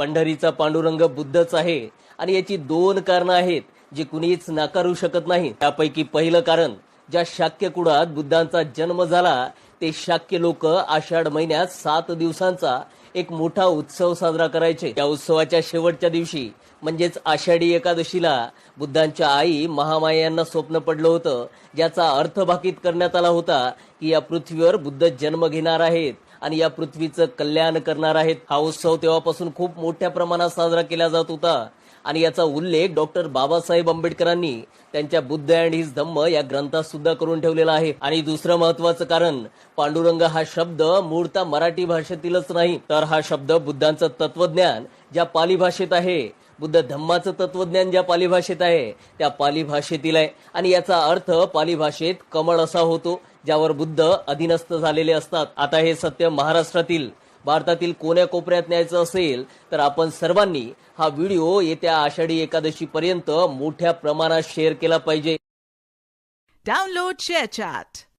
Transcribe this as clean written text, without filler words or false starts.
पंढरीचा पांडुरंग बुद्धच आहे आणि याची दोन कारणं आहेत जी कुणीच नाकारू शकत नाही. त्यापैकी पहिलं कारण, ज्या शाक्य कुळात बुद्धांचा जन्म झाला ते शाक्य लोक आषाढ महिन्यात 7 दिवसांचा एक मोठा उत्सव साजरा करायचे. त्या उत्सवाच्या शेवटच्या दिवशी म्हणजेच आषाढी एकादशीला बुद्धांच्या आई महामाया यांना स्वप्न पडलं होतं, ज्याचा अर्थ भाकीत करण्यात आला होता की या पृथ्वीवर बुद्ध जन्म घेणार आहेत आणि या पृथ्वीचं कल्याण करणार आहेत. हा उत्सव तेव्हापासून खूप मोठ्या प्रमाणात साजरा केला जात होता आणि याचा उल्लेख डॉक्टर बाबासाहेब आंबेडकरांनी त्यांच्या बुद्ध अँड हिज धम्म या ग्रंथात सुद्धा करून ठेवलेला आहे. आणि दुसरं महत्वाचं कारण, पांडुरंग हा शब्द मूळतः मराठी भाषेतीलच नाही, तर हा शब्द बुद्धांचं तत्वज्ञान ज्या पाली भाषेत आहे, बुद्ध धम्माचं तत्वज्ञान ज्या पाली भाषेत आहे त्या पाली भाषेतील आहे. आणि याचा अर्थ पाली भाषेत कमळ असा होतो, ज्यावर बुद्ध अधीनस्थ झालेले असतात. आता हे सत्य महाराष्ट्रातील, भारतातील कोण्या कोपऱ्यात न्यायचं असेल तर आपण सर्वांनी हा व्हिडिओ येत्या आषाढी एकादशी पर्यंत मोठ्या प्रमाणात शेअर केला पाहिजे. Download ShareChat.